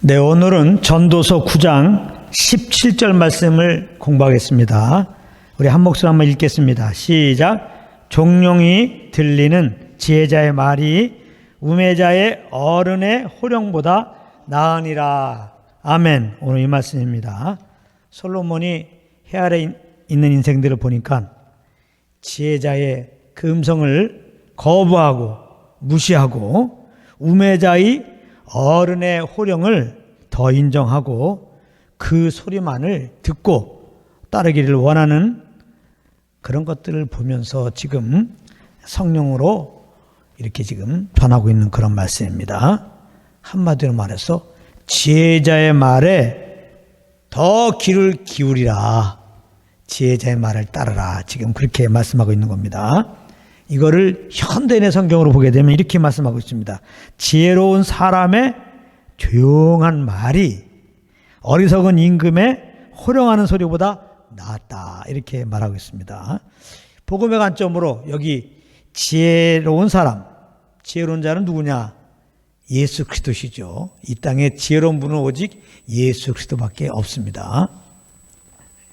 네, 오늘은 전도서 9장 17절 말씀을 공부하겠습니다. 우리 한 목소리 한번 읽겠습니다. 시작. 종용이 들리는 지혜자의 말이 우매자의 어른의 호령보다 나으니라. 아멘. 오늘 이 말씀입니다. 솔로몬이 해 아래 있는 인생들을 보니까 지혜자의 그 음성을 거부하고 무시하고 우매자의 어른의 호령을 더 인정하고 그 소리만을 듣고 따르기를 원하는 그런 것들을 보면서 지금 성령으로 이렇게 지금 전하고 있는 그런 말씀입니다. 한마디로 말해서 지혜자의 말에 더 귀를 기울이라. 지혜자의 말을 따르라. 지금 그렇게 말씀하고 있는 겁니다. 이거를 현대인의 성경으로 보게 되면 이렇게 말씀하고 있습니다. 지혜로운 사람의 조용한 말이 어리석은 임금의 호령하는 소리보다 낫다. 이렇게 말하고 있습니다. 복음의 관점으로 여기 지혜로운 사람, 지혜로운 자는 누구냐? 예수 그리스도시죠. 이 땅에 지혜로운 분은 오직 예수 그리스도밖에 없습니다.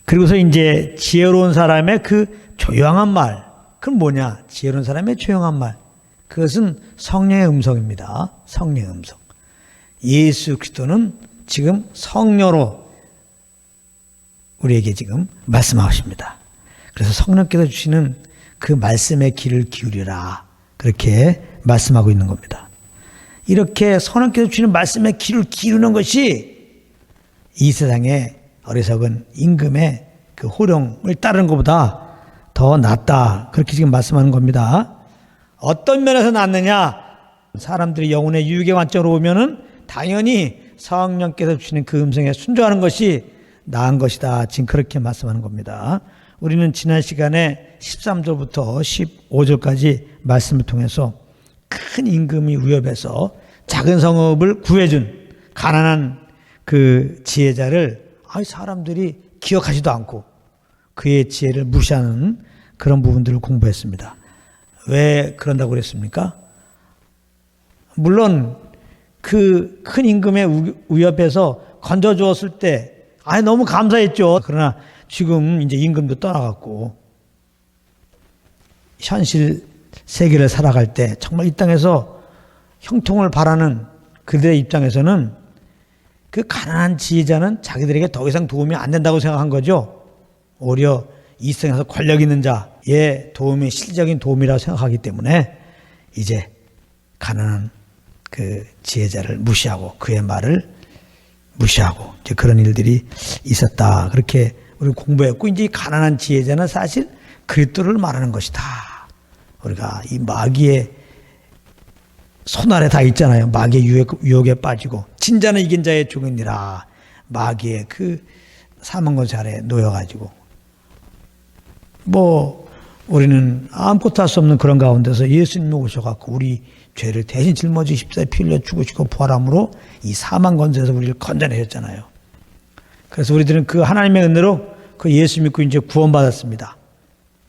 그리고서 이제 지혜로운 사람의 그 조용한 말, 그건 뭐냐? 지혜로운 사람의 조용한 말. 그것은 성령의 음성입니다. 성령의 음성. 예수 그리스도는 지금 성령으로 우리에게 지금 말씀하십니다. 그래서 성령께서 주시는 그 말씀에 귀를 기울이라. 그렇게 말씀하고 있는 겁니다. 이렇게 성령께서 주시는 말씀에 귀를 기울이는 것이 이 세상의 어리석은 임금의 그 호령을 따르는 것보다 더 낫다. 그렇게 지금 말씀하는 겁니다. 어떤 면에서 낫느냐? 사람들이 영혼의 유익의 관점으로 보면은 당연히 성령께서 주시는 그 음성에 순종하는 것이 나은 것이다. 지금 그렇게 말씀하는 겁니다. 우리는 지난 시간에 13절부터 15절까지 말씀을 통해서 큰 임금이 위협해서 작은 성읍을 구해준 가난한 그 지혜자를 사람들이 기억하지도 않고 그의 지혜를 무시하는 그런 부분들을 공부했습니다. 왜 그런다고 그랬습니까? 물론 그 큰 임금의 위협에서 건져주었을 때 너무 감사했죠. 그러나 지금 이제 임금도 떠나갔고 현실 세계를 살아갈 때 정말 이 땅에서 형통을 바라는 그들의 입장에서는 그 가난한 지혜자는 자기들에게 더 이상 도움이 안 된다고 생각한 거죠. 오히려 이 세상에서 권력 있는 자의 도움이 실질적인 도움이라고 생각하기 때문에 이제 가난한 그 지혜자를 무시하고 그의 말을 무시하고 이제 그런 일들이 있었다. 그렇게 우리 공부했고 이제 이 가난한 지혜자는 사실 그리스도를 말하는 것이다. 우리가 이 마귀의 손 아래 다 있잖아요. 마귀의 유혹에 빠지고 진자는 이긴 자의 종이니라. 마귀의 그 사망권세 아래 놓여가지고 우리는 아무것도 할 수 없는 그런 가운데서 예수님이 오셔갖고 우리 죄를 대신 짊어지고 십자가에 피 흘려 죽으시고 부활함으로 이 사망권세에서 우리를 건져내셨잖아요. 그래서 우리들은 그 하나님의 은혜로 그 예수 믿고 이제 구원받았습니다.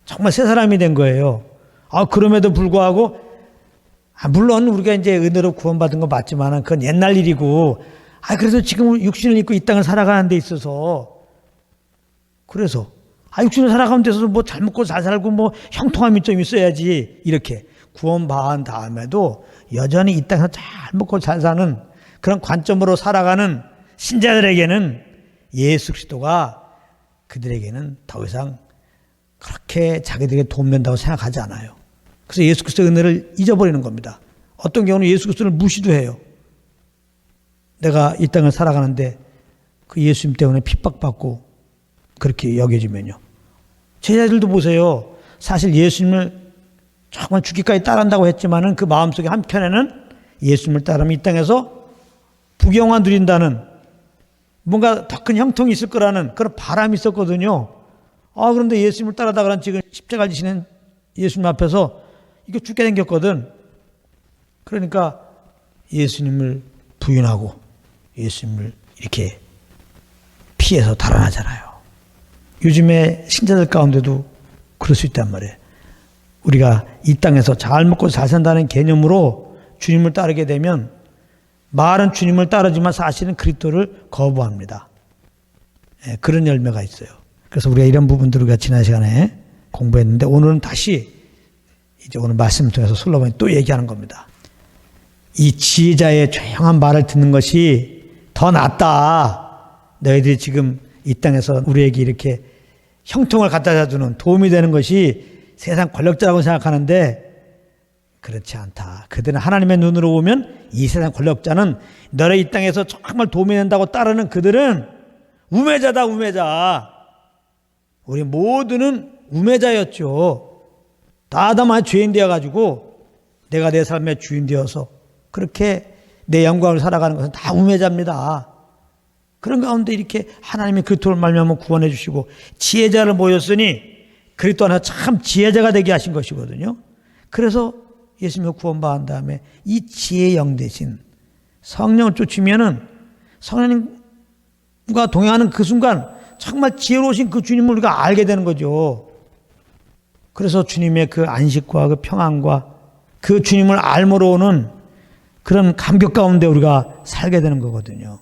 정말 새 사람이 된 거예요. 그럼에도 불구하고 물론 우리가 이제 은혜로 구원받은 거 맞지만 그건 옛날 일이고 그래서 지금 육신을 입고 이 땅을 살아가는 데 있어서 그래서 육신을 살아가는 데 있어서 잘 먹고 잘 살고 형통함이 좀 있어야지 이렇게 구원받은 다음에도 여전히 이 땅에서 잘 먹고 잘 사는 그런 관점으로 살아가는 신자들에게는 예수 그리스도가 그들에게는 더 이상 그렇게 자기들에게 도움된다고 생각하지 않아요. 그래서 예수 그리스도의 은혜를 잊어버리는 겁니다. 어떤 경우는 예수 그리스도를 무시도 해요. 내가 이 땅을 살아가는데 그 예수님 때문에 핍박받고 그렇게 여겨지면요. 제자들도 보세요. 사실 예수님을 정말 죽기까지 따른다고 했지만은 그 마음속에 한편에는 예수님을 따르면 이 땅에서 부귀영화 누린다는 뭔가 더 큰 형통이 있을 거라는 그런 바람이 있었거든요. 그런데 예수님을 따라다가는 지금 십자가를 지시는 예수님 앞에서 이게 죽게 생겼거든. 그러니까 예수님을 부인하고 예수님을 이렇게 피해서 달아나잖아요. 요즘에 신자들 가운데도 그럴 수 있단 말이에요. 우리가 이 땅에서 잘 먹고 잘 산다는 개념으로 주님을 따르게 되면 말은 주님을 따르지만 사실은 그리스도를 거부합니다. 그런 열매가 있어요. 그래서 우리가 이런 부분들을 우리가 지난 시간에 공부했는데 오늘은 다시 이제 오늘 말씀을 통해서 솔로몬이 또 얘기하는 겁니다. 이 지혜자의 조용한 말을 듣는 것이 더 낫다. 너희들이 지금 이 땅에서 우리에게 이렇게 형통을 갖다 주는 도움이 되는 것이 세상 권력자라고 생각하는데 그렇지 않다. 그들은 하나님의 눈으로 보면 이 세상 권력자는 너희 이 땅에서 정말 도움이 된다고 따르는 그들은 우매자다, 우매자. 우리 모두는 우매자였죠. 다 아담아 죄인 되어가지고 내가 내 삶의 주인 되어서 그렇게 내 영광을 살아가는 것은 다 우매자입니다. 그런 가운데 이렇게 하나님이 그리스도를 말미암아 구원해 주시고 지혜자를 모였으니 그리스도 안에서 참 지혜자가 되게 하신 것이거든요. 그래서 예수님을 구원받은 다음에 이 지혜의 영 대신 성령을 쫓으면은 성령님과 동행하는 그 순간 정말 지혜로우신 그 주님을 우리가 알게 되는 거죠. 그래서 주님의 그 안식과 그 평안과 그 주님을 알므로 오는 그런 감격 가운데 우리가 살게 되는 거거든요.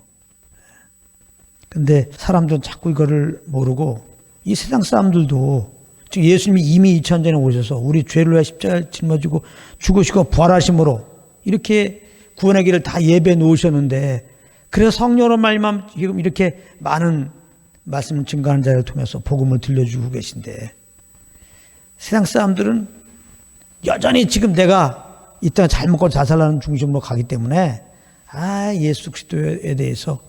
근데 사람들은 자꾸 이거를 모르고 이 세상 사람들도 즉 예수님이 이미 2000년 전에 오셔서 우리 죄를 위해 십자가를 짊어지고 죽으시고 부활하심으로 이렇게 구원의 길을 다 예배해 놓으셨는데 그래서 성령으로 말미암아 지금 이렇게 많은 말씀 증거하는 자를 통해서 복음을 들려주고 계신데 세상 사람들은 여전히 지금 내가 이 땅에 잘 먹고 잘 살라는 중심으로 가기 때문에 예수 그리스도에 대해서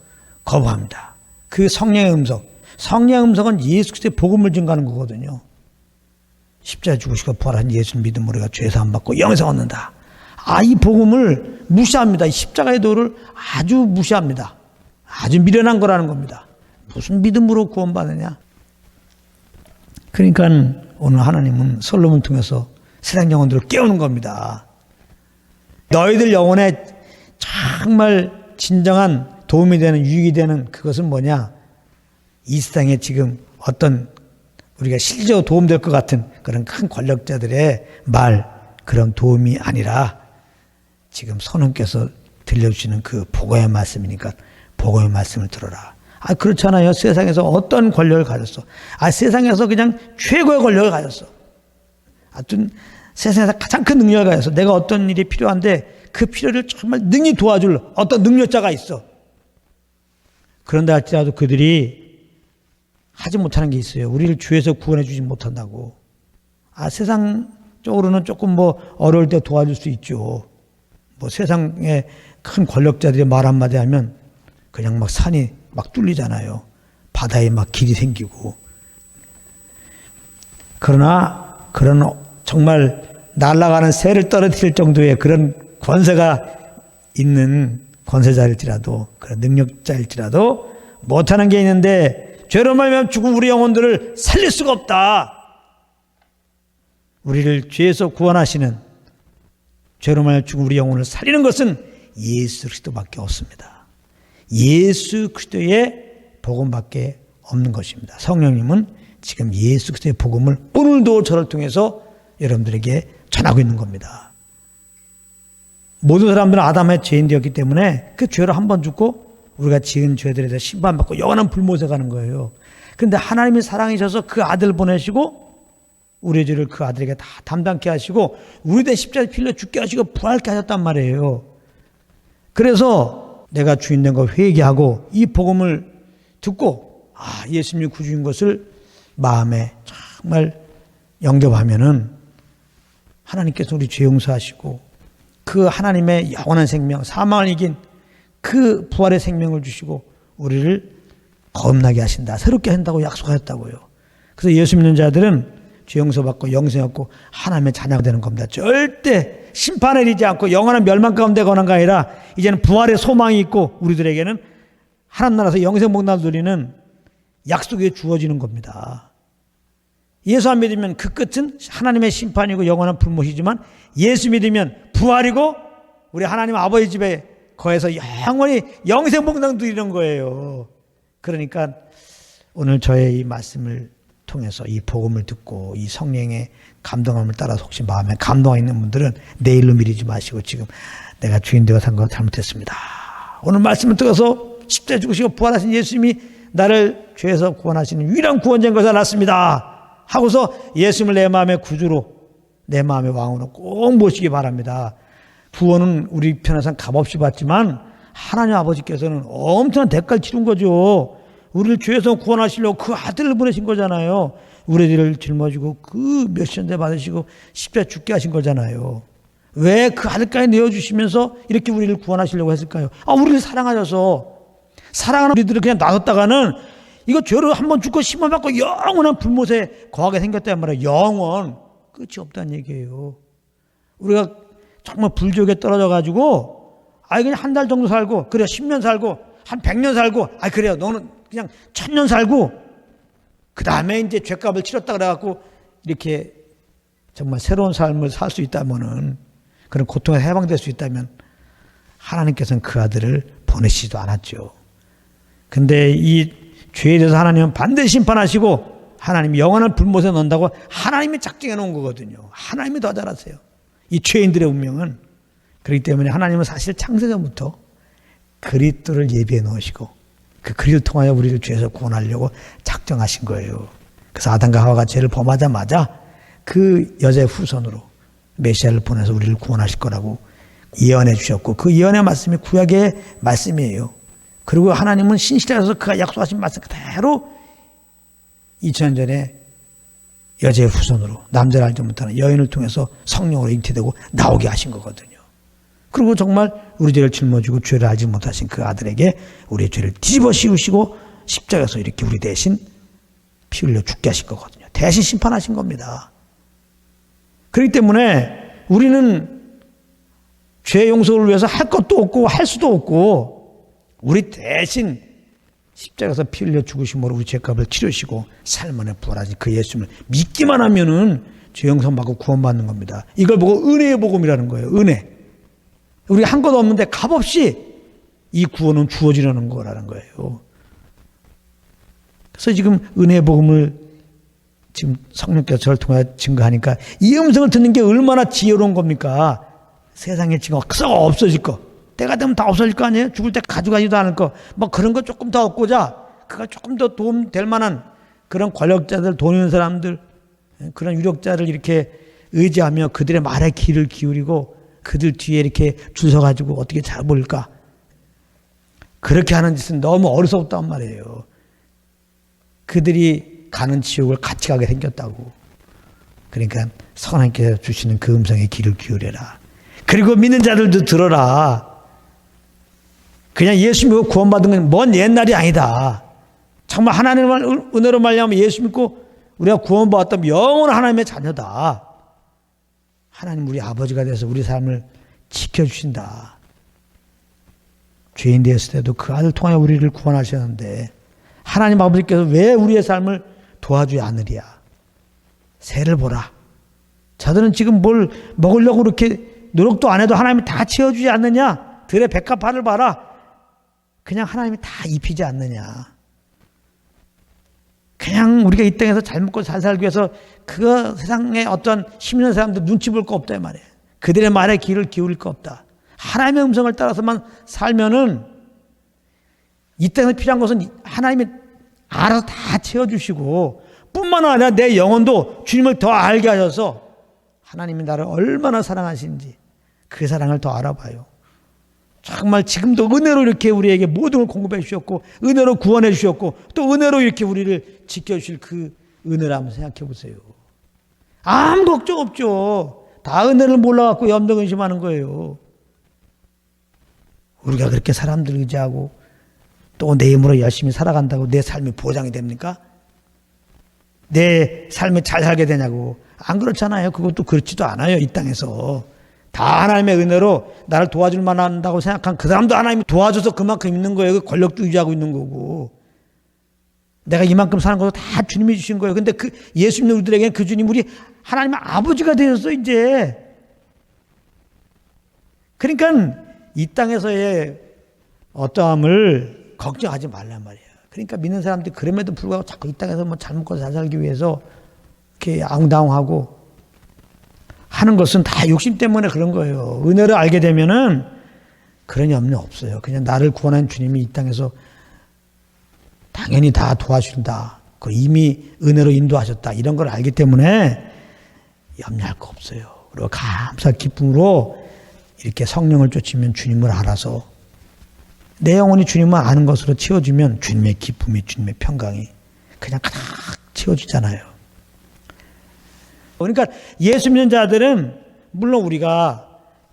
거부합니다. 그 성령의 음성, 성령의 음성은 예수 그리스도의 복음을 증거하는 거거든요. 십자가에 죽으시고 부활한 예수를 믿음으로 우리가 죄 사함 받고 영생 얻는다. 이 복음을 무시합니다. 이 십자가의 도를 아주 무시합니다. 아주 미련한 거라는 겁니다. 무슨 믿음으로 구원받느냐. 그러니까 오늘 하나님은 솔로몬을 통해서 세상 영혼들을 깨우는 겁니다. 너희들 영혼에 정말 진정한 도움이 되는 유익이 되는 그것은 뭐냐. 이 세상에 지금 어떤 우리가 실제로 도움될 것 같은 그런 큰 권력자들의 말 그런 도움이 아니라 지금 선원께서 들려주시는 그 복음의 말씀이니까 복음의 말씀을 들어라. 그렇잖아요. 세상에서 어떤 권력을 가졌어. 세상에서 그냥 최고의 권력을 가졌어. 하여튼 세상에서 가장 큰 능력을 가졌어. 내가 어떤 일이 필요한데 그 필요를 정말 능히 도와줄 어떤 능력자가 있어. 그런다 할지라도 그들이 하지 못하는 게 있어요. 우리를 주에서 구원해 주지 못한다고. 세상적으로는 조금 어려울 때 도와줄 수 있죠. 세상에 큰 권력자들이 말 한마디 하면 그냥 산이 뚫리잖아요. 바다에 길이 생기고. 그러나 그런 정말 날아가는 새를 떨어뜨릴 정도의 그런 권세가 있는 권세자일지라도 그런 능력자일지라도 못하는 게 있는데 죄로 말미암아 죽은 우리 영혼들을 살릴 수가 없다. 우리를 죄에서 구원하시는 죄로 말미암아 죽은 우리 영혼을 살리는 것은 예수 그리스도밖에 없습니다. 예수 그리스도의 복음밖에 없는 것입니다. 성령님은 지금 예수 그리스도의 복음을 오늘도 저를 통해서 여러분들에게 전하고 있는 겁니다. 모든 사람들은 아담의 죄인 되었기 때문에 그 죄로 한 번 죽고 우리가 지은 죄들에 대해 심판받고 영원한 불못에 가는 거예요. 그런데 하나님이 사랑이셔서 그 아들 보내시고 우리의 죄를 그 아들에게 다 담당케 하시고 우리 대 십자가에 필려 죽게 하시고 부활케 하셨단 말이에요. 그래서 내가 주인 된 거 회개하고 이 복음을 듣고 예수님이 구주인 것을 마음에 정말 영접하면은 하나님께서 우리 죄 용서하시고 그 하나님의 영원한 생명, 사망을 이긴 그 부활의 생명을 주시고 우리를 거듭나게 하신다. 새롭게 한다고 약속하셨다고요. 그래서 예수 믿는 자들은 죄 용서받고 영생 얻고 하나님의 자녀가 되는 겁니다. 절대 심판에 이르지 않고 영원한 멸망 가운데 거는 게 아니라 이제는 부활의 소망이 있고 우리들에게는 하나님 나라에서 영생 복락을 누리는 약속이 주어지는 겁니다. 예수 안 믿으면 그 끝은 하나님의 심판이고 영원한 불못이지만 예수 믿으면 부활이고 우리 하나님 아버지 집에 거기서 영원히 영생 복락 누리는 거예요. 그러니까 오늘 저의 이 말씀을 통해서 이 복음을 듣고 이 성령의 감동함을 따라서 혹시 마음에 감동이 있는 분들은 내일로 미루지 마시고 지금 내가 주인 되어 산 거 잘못했습니다. 오늘 말씀을 들어서 십자가에 죽으시고 부활하신 예수님이 나를 죄에서 구원하시는 유일한 구원자인 것을 알았습니다 하고서 예수님을 내 마음의 구주로, 내 마음의 왕으로 꼭 모시기 바랍니다. 구원은 우리 편에서는 값없이 받지만 하나님 아버지께서는 엄청난 대가를 치른 거죠. 우리를 죄에서 구원하시려고 그 아들을 보내신 거잖아요. 우리들을 짊어지고 그 몇십 년째 받으시고 십자가에 죽게 하신 거잖아요. 왜 그 아들까지 내어주시면서 이렇게 우리를 구원하시려고 했을까요? 우리를 사랑하셔서. 사랑하는 우리들을 그냥 놔뒀다가는 이거 죄로 한번 죽고 심판받고 영원한 불못에 거하게 생겼단 말이에요. 영원. 끝이 없다는 얘기예요. 우리가 정말 불족에 떨어져가지고 그냥 한 달 정도 살고, 그래 10년 살고 한 100년 살고, 그래요 너는 그냥 1000년 살고 그 다음에 이제 죄값을 치렀다 그래갖고 이렇게 정말 새로운 삶을 살 수 있다면은, 그런 고통에 해방될 수 있다면 하나님께서는 그 아들을 보내시지도 않았죠. 근데 이 죄에 대해서 하나님은 반드시 심판하시고 하나님이 영원한 불못에 넣는다고 하나님이 작정해 놓은 거거든요. 하나님이 더 잘 아세요. 이 죄인들의 운명은. 그렇기 때문에 하나님은 사실 창세전부터 그리스도를 예비해 놓으시고 그 그리스도를 통하여 우리를 죄에서 구원하려고 작정하신 거예요. 그래서 아담과 하와가 죄를 범하자마자 그 여자의 후손으로 메시아를 보내서 우리를 구원하실 거라고 예언해 주셨고, 그 예언의 말씀이 구약의 말씀이에요. 그리고 하나님은 신실하셔서 그가 약속하신 말씀 그대로 2000년 전에 여자의 후손으로, 남자를 알지 못하는 여인을 통해서 성령으로 잉태되고 나오게 하신 거거든요. 그리고 정말 우리 죄를 짊어지고 죄를 알지 못하신 그 아들에게 우리의 죄를 뒤집어 씌우시고 십자가에서 이렇게 우리 대신 피 흘려 죽게 하신 거거든요. 대신 심판하신 겁니다. 그렇기 때문에 우리는 죄 용서를 위해서 할 것도 없고 할 수도 없고, 우리 대신 십자가에서 피 흘려 죽으심으로 우리 죄값을 치르시고 삶 안에 부활하신 그 예수님을 믿기만 하면은 죄 용서받고 구원받는 겁니다. 이걸 보고 은혜의 복음이라는 거예요. 은혜. 우리가 한 것도 없는데 값없이 이 구원은 주어지려는 거라는 거예요. 그래서 지금 은혜의 복음을 지금 성령께서 저를 통해 증거하니까 이 음성을 듣는 게 얼마나 지혜로운 겁니까? 세상에 지금 썩어 없어질 거, 때가 되면 다 없어질 거 아니에요? 죽을 때 가져가지도 않을 거, 그런 거 조금 더 얻고자, 그가 조금 더 도움 될 만한 그런 권력자들, 돈 있는 사람들, 그런 유력자를 이렇게 의지하며 그들의 말에 귀를 기울이고 그들 뒤에 이렇게 줄 서가지고 어떻게 잘 보일까? 그렇게 하는 짓은 너무 어리석었단 말이에요. 그들이 가는 지옥을 같이 가게 생겼다고. 그러니까 하나님께서 주시는 그 음성에 귀를 기울여라. 그리고 믿는 자들도 들어라. 그냥 예수 믿고 구원받은 건 먼 옛날이 아니다. 정말 하나님의 은혜로 말미암아 예수 믿고 우리가 구원받았다면 영원한 하나님의 자녀다. 하나님 우리 아버지가 돼서 우리 삶을 지켜주신다. 죄인 되었을 때도 그 아들 통하여 우리를 구원하셨는데 하나님 아버지께서 왜 우리의 삶을 도와주지 않으랴. 새를 보라. 저들은 지금 뭘 먹으려고 그렇게 노력도 안 해도 하나님이 다 채워주지 않느냐. 들의 백합화를 봐라. 그냥 하나님이 다 입히지 않느냐. 그냥 우리가 이 땅에서 잘 먹고 잘 살기 위해서 그 세상에 어떤 힘 있는 사람들 눈치 볼 거 없다 이 말이에요. 그들의 말에 귀를 기울일 거 없다. 하나님의 음성을 따라서만 살면은 이 땅에서 필요한 것은 하나님이 알아서 다 채워주시고, 뿐만 아니라 내 영혼도 주님을 더 알게 하셔서 하나님이 나를 얼마나 사랑하시는지 그 사랑을 더 알아봐요. 정말 지금도 은혜로 이렇게 우리에게 모든 걸 공급해 주셨고, 은혜로 구원해 주셨고, 또 은혜로 이렇게 우리를 지켜주실 그 은혜를 한번 생각해 보세요. 아무 걱정 없죠. 다 은혜를 몰라갖고 염려 근심하는 거예요. 우리가 그렇게 사람들 의지하고 또 내 힘으로 열심히 살아간다고 내 삶이 보장이 됩니까? 내 삶을 잘 살게 되냐고. 안 그렇잖아요. 그것도 그렇지도 않아요. 이 땅에서 다 하나님의 은혜로 나를 도와줄 만한다고 생각한 그 사람도 하나님이 도와줘서 그만큼 있는 거예요. 권력도 유지하고 있는 거고, 내가 이만큼 사는 것도 다 주님이 주신 거예요. 근데 그 예수 믿는 우리들에게는 그 주님 우리 하나님의 아버지가 되었어 이제. 그러니까 이 땅에서의 어떠함을 걱정하지 말란 말이에요. 그러니까 믿는 사람들이 그럼에도 불구하고 자꾸 이 땅에서 뭐 잘 먹고 잘 살기 위해서 이렇게 아웅다웅하고 하는 것은 다 욕심 때문에 그런 거예요. 은혜를 알게 되면은 그런 염려 없어요. 그냥 나를 구원한 주님이 이 땅에서 당연히 다 도와준다. 그 이미 은혜로 인도하셨다. 이런 걸 알기 때문에 염려할 거 없어요. 그리고 감사 기쁨으로 이렇게 성령을 쫓으면 주님을 알아서 내 영혼이 주님을 아는 것으로 채워지면 주님의 기쁨이, 주님의 평강이 그냥 가득 채워지잖아요. 그러니까 예수 믿는 자들은 물론 우리가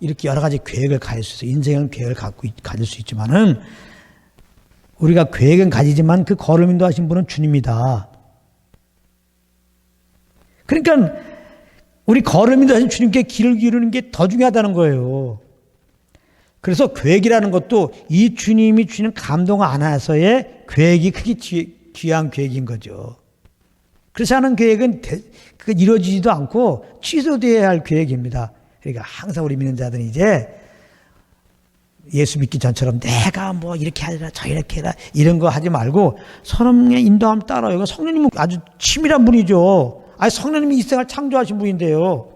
이렇게 여러 가지 계획을 가질 수 있어요. 인생은 계획을 가질 수 있지만은 우리가 계획은 가지지만 그 걸음 인도하신 분은 주님이다. 그러니까 우리 걸음 인도하신 주님께 길을 기르는 게 더 중요하다는 거예요. 그래서 계획이라는 것도 이 주님이 주는 감동 안에서의 계획이 크게 귀한 계획인 거죠. 그렇지 않은 계획은 이루어지지도 않고 취소되어야 할 계획입니다. 그러니까 항상 우리 믿는 자들은 이제 예수 믿기 전처럼 내가 뭐 이렇게 하라 저 이렇게 해라 이런 거 하지 말고 성령의 인도함 따라요. 성령님은 아주 치밀한 분이죠. 아니 성령님이 이 세상을 창조하신 분인데요.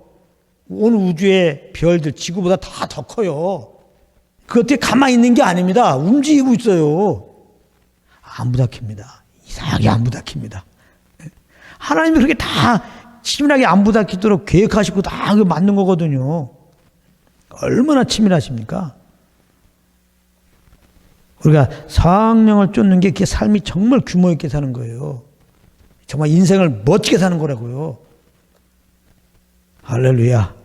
온 우주의 별들 지구보다 다 더 커요. 그것들이 가만히 있는 게 아닙니다. 움직이고 있어요. 안 부닥칩니다. 이상하게 안 부닥칩니다. 하나님이 그렇게 다 치밀하게 안 부닥치도록 계획하시고 다 만든 거거든요. 얼마나 치밀하십니까? 우리가 성령을 쫓는 게 그 삶이 정말 규모 있게 사는 거예요. 정말 인생을 멋지게 사는 거라고요. 할렐루야.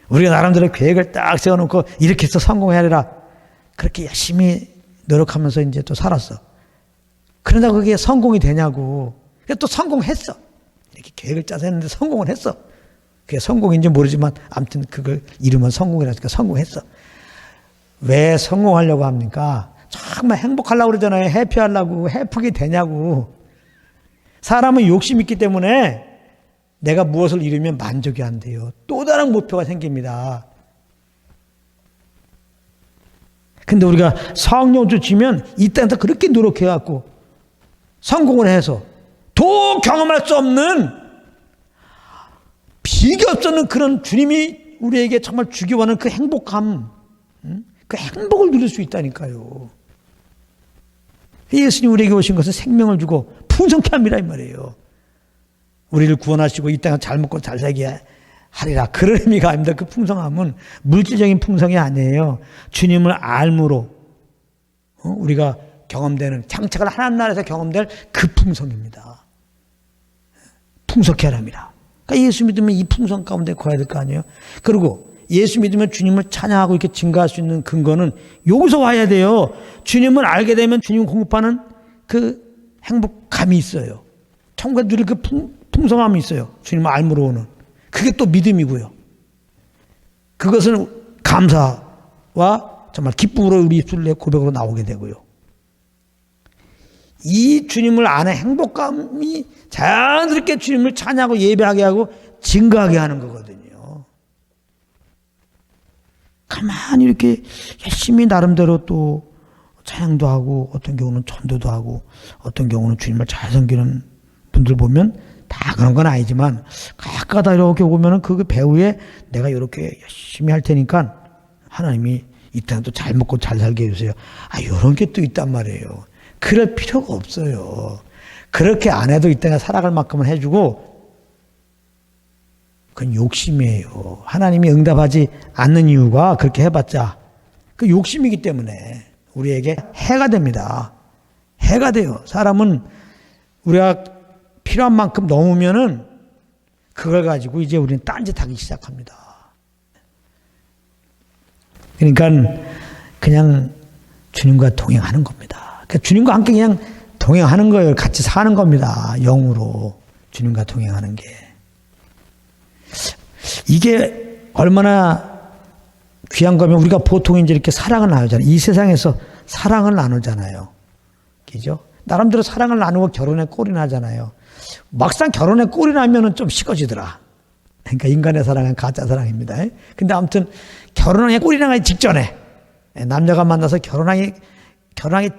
우리가 나름대로 계획을 딱 세워놓고 이렇게 해서 성공해야 되라. 그렇게 열심히 노력하면서 이제 또 살았어. 그러다 그게 성공이 되냐고. 또 성공했어. 이렇게 계획을 짜서 했는데 성공을 했어. 그게 성공인지 모르지만 아무튼 그걸 이루면 성공이라니까 성공했어. 왜 성공하려고 합니까? 정말 행복하려고 그러잖아요. 해피하려고. 해프게 되냐고. 사람은 욕심이 있기 때문에 내가 무엇을 이루면 만족이 안 돼요. 또 다른 목표가 생깁니다. 근데 우리가 성령을 쫓으면 이 땅에서 그렇게 노력해갖고 성공을 해서 도 경험할 수 없는 비교 없는 그런 주님이 우리에게 정말 주기 원하는 그 행복함, 그 행복을 누릴 수 있다니까요. 예수님 우리에게 오신 것은 생명을 주고 풍성케 함이라 이 말이에요. 우리를 구원하시고 이 땅에 잘 먹고 잘 살게 하리라. 그런 의미가 아닙니다. 그 풍성함은 물질적인 풍성이 아니에요. 주님을 알므로 우리가 경험되는 장착을 하나님 나라에서 경험될 그 풍성입니다. 풍성케 하랍니다. 그러니까 예수 믿으면 이 풍성 가운데 거해야 될 거 아니에요. 그리고 예수 믿으면 주님을 찬양하고 이렇게 증가할 수 있는 근거는 여기서 와야 돼요. 주님을 알게 되면 주님 공급하는 그 행복감이 있어요. 천국에 누릴 그 풍성함이 있어요. 주님을 알므로 오는. 그게 또 믿음이고요. 그것은 감사와 정말 기쁨으로 우리 입술의 고백으로 나오게 되고요. 이 주님을 아는 행복감이 자연스럽게 주님을 찬양하고 예배하게 하고 증거하게 하는 거거든요. 가만히 이렇게 열심히 나름대로 또 찬양도 하고 어떤 경우는 전도도 하고 어떤 경우는 주님을 잘 섬기는 분들 보면 다 그런 건 아니지만 가끔가다 이렇게 보면은 그 배후에 내가 이렇게 열심히 할 테니까 하나님이 이 땅도 잘 먹고 잘 살게 해주세요. 이런 게 또 있단 말이에요. 그럴 필요가 없어요. 그렇게 안 해도 이 땅에 살아갈 만큼은 해주고 그건 욕심이에요. 하나님이 응답하지 않는 이유가 그렇게 해봤자 그 욕심이기 때문에 우리에게 해가 됩니다. 해가 돼요. 사람은 우리가 필요한 만큼 넘으면은 그걸 가지고 이제 우리는 딴짓하기 시작합니다. 그러니까 그냥 주님과 동행하는 겁니다. 그러니까 주님과 함께 그냥 동행하는 거예요. 같이 사는 겁니다. 영으로 주님과 동행하는 게. 이게 얼마나 귀한 거면 우리가 보통 이제 이렇게 사랑을 나누잖아요. 이 세상에서 사랑을 나누잖아요. 그죠? 나름대로 사랑을 나누고 결혼에 꼴이 나잖아요. 막상 결혼에 꼴이 나면은 좀 식어지더라. 그러니까 인간의 사랑은 가짜 사랑입니다. 근데 아무튼 결혼에 꼴이 나기 직전에 남녀가 만나서 결혼하기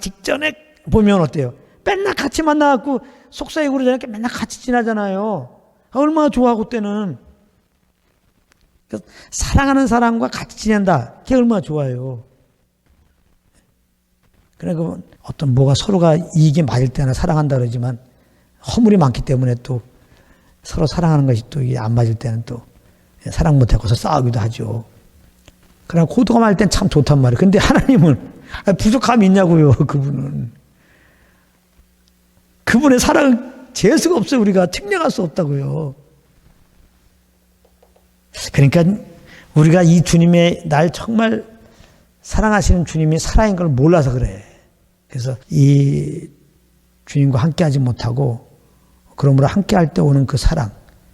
직전에 보면 어때요? 맨날 같이 만나갖고 속삭이고 그러잖아요. 맨날 같이 지나잖아요. 얼마나 좋아하고 때는. 사랑하는 사람과 같이 지낸다. 그게 얼마나 좋아요. 그러니까 어떤 뭐가 서로가 이익이 맞을 때나 사랑한다 그러지만 허물이 많기 때문에 또 서로 사랑하는 것이 또 이게 안 맞을 때는 또 사랑 못하고서 싸우기도 하죠. 그러나 고도가 많을 땐 참 좋단 말이에요. 근데 하나님은 부족함이 있냐고요. 그분의 사랑을 잴 수가 없어요. 우리가 측량할 수 없다고요. 그러니까 우리가 이 주님의 날 정말 사랑하시는 주님이 살아있는 걸 몰라서 그래. 그래서 이 주님과 함께하지 못하고 그러므로 함께할 때 오는 그 사랑,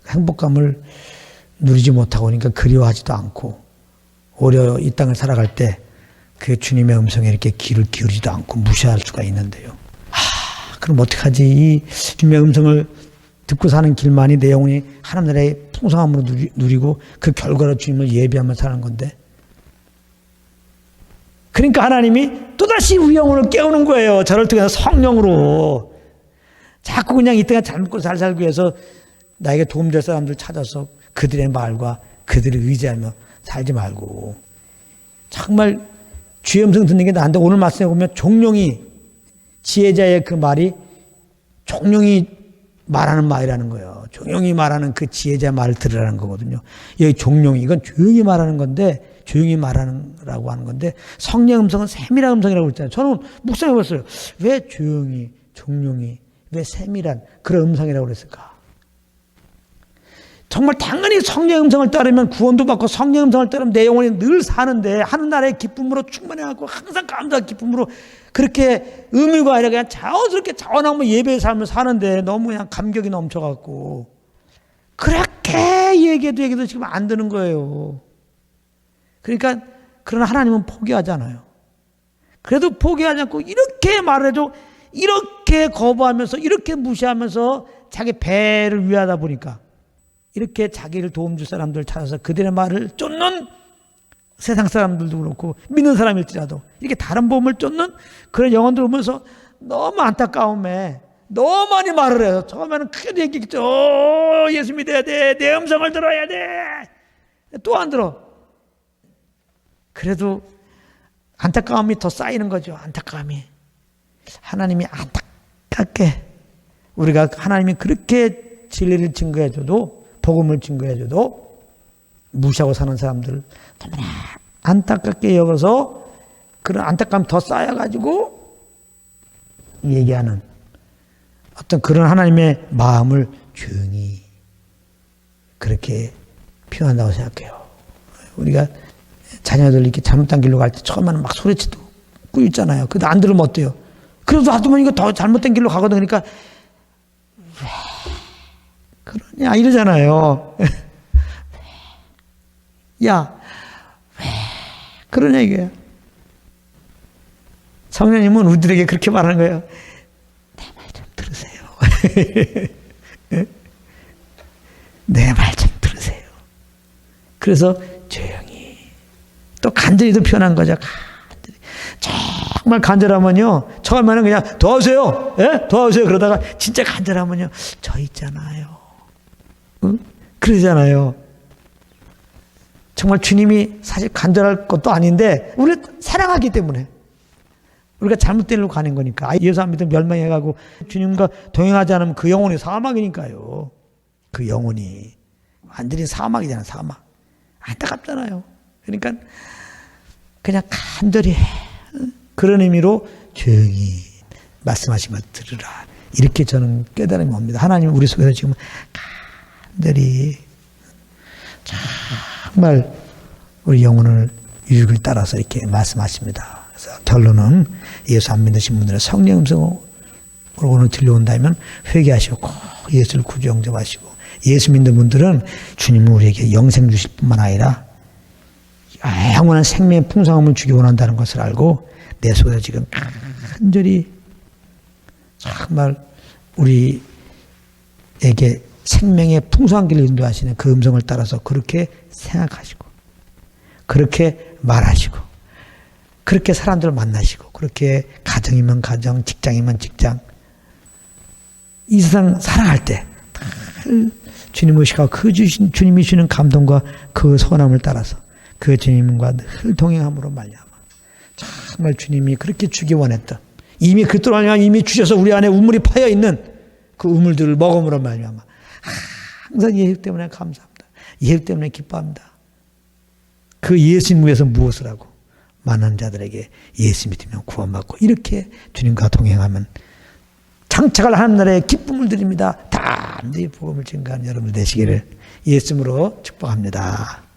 행복감을 누리지 못하고 그러니까 그리워하지도 않고 오히려 이 땅을 살아갈 때 그 주님의 음성에 이렇게 귀를 기울이지도 않고 무시할 수가 있는데요. 그럼 어떡하지? 이 주님의 음성을 듣고 사는 길만이 내 영혼이 하나님 나라의 풍성함으로 누리고 그 결과로 주님을 예비하며 사는 건데. 그러니까 하나님이 또다시 우리 영혼을 깨우는 거예요. 저를 통해서 성령으로. 자꾸 그냥 이 땅에 잘 먹고 잘 살기 위해서 나에게 도움될 사람들 찾아서 그들의 말과 그들을 의지하며 살지 말고 정말 주의 음성 듣는 게 나은데 오늘 말씀에 보면 종룡이 지혜자의 그 말이 종룡이 말하는 말이라는 거예요. 종룡이 말하는 그 지혜자 말을 들으라는 거거든요. 여기 종룡이 이건 조용히 말하는 건데 조용히 말하라고 하는 건데 성령의 음성은 세밀한 음성이라고 그랬잖아요. 저는 묵상해 봤어요. 왜 조용히 종룡이 왜 세밀한 그런 음성이라고 그랬을까? 정말 당연히 성령의 음성을 따르면 구원도 받고 성령의 음성을 따르면 내 영혼이 늘 사는데 하늘나라의 기쁨으로 충만해갖고 항상 감사한 기쁨으로 그렇게 의무가 아니라 그냥 자연스럽게 자원하면 예배의 삶을 사는데 너무 그냥 감격이 넘쳐갖고 그렇게 얘기해도 지금 안 되는 거예요. 그러니까 그러나 하나님은 포기하잖아요. 그래도 포기하지 않고 이렇게 말해도 이렇게 거부하면서 이렇게 무시하면서 자기 배를 위하다 보니까 이렇게 자기를 도움 줄 사람들을 찾아서 그들의 말을 쫓는 세상 사람들도 그렇고 믿는 사람일지라도 이렇게 다른 복음을 쫓는 그런 영혼들 보면서 너무 안타까움에 너무 많이 말을 해요. 처음에는 크게 얘기했죠. 예수 믿어야 돼. 내 음성을 들어야 돼. 또 안 들어. 그래도 안타까움이 더 쌓이는 거죠. 안타까움이. 하나님이 안타깝게 우리가 하나님이 그렇게 진리를 증거해줘도 복음을 증거해줘도 무시하고 사는 사람들 너무나 안타깝게 여겨서 그런 안타까움이 더 쌓여가지고 얘기하는 어떤 그런 하나님의 마음을 조용히 그렇게 표현한다고 생각해요. 우리가 자녀들 이렇게 잘못된 길로 갈 때 처음에는 막 소리치고 있잖아요. 근데 안 들으면 어때요? 그래도 놔두면 이거 더 잘못된 길로 가거든. 그러니까 왜 그러냐 이러잖아요. 야, 왜 그러냐 이게. 성령님은 우리들에게 그렇게 말하는 거예요. 내 말 좀 들으세요. 내 말 좀 들으세요. 그래서 조용히 또 간절히도 표현한 거죠. 간절히. 정말 간절하면요. 처음에는 그냥 도와주세요. 예? 도와주세요. 그러다가 진짜 간절하면요. 저 있잖아요. 응? 그러잖아요. 정말 주님이 사실 간절할 것도 아닌데 우리를 사랑하기 때문에 우리가 잘못된 일로 가는 거니까. 예수 안 믿으면 멸망해가고 주님과 동행하지 않으면 그 영혼이 사막이니까요. 그 영혼이 완전히 사막이잖아요. 사막. 안타깝잖아요. 그러니까 그냥 간절히 그런 의미로 조용히 말씀하신 것 들으라. 이렇게 저는 깨달음이 옵니다. 하나님 우리 속에서 지금 간절히 정말 우리 영혼을 유익을 따라서 이렇게 말씀하십니다. 그래서 결론은 예수 안 믿으신 분들은 성령 음성으로 오늘 들려온다면 회개하시고 꼭 예수를 구주 영접하시고 예수 믿는 분들은 주님은 우리에게 영생 주실 뿐만 아니라 영원한 생명의 풍성함을 주기 원한다는 것을 알고 내 속에서 지금 간절히 정말 우리에게 생명의 풍성한 길을 인도하시는 그 음성을 따라서 그렇게 생각하시고 그렇게 말하시고 그렇게 사람들을 만나시고 그렇게 가정이면 가정, 직장이면 직장 이 세상 살아갈 때 주님 의식하고 그 주님이 주는 감동과 그 선함을 따라서 그 주님과 늘 동행함으로 말미암아 정말 주님이 그렇게 주기 원했던, 이미 그리스도로 말미암아 이미 주셔서 우리 안에 우물이 파여 있는 그 우물들을 먹음으로 말미암아 항상 예수 때문에 감사합니다. 예수 때문에 기뻐합니다. 그 예수님 위해서 무엇을 하고 많은 자들에게 예수 믿으면 구원받고, 이렇게 주님과 동행하면 장착을 하는 날에 기쁨을 드립니다. 담대히 복음을 증거하는 여러분들 되시기를 예수님으로 축복합니다.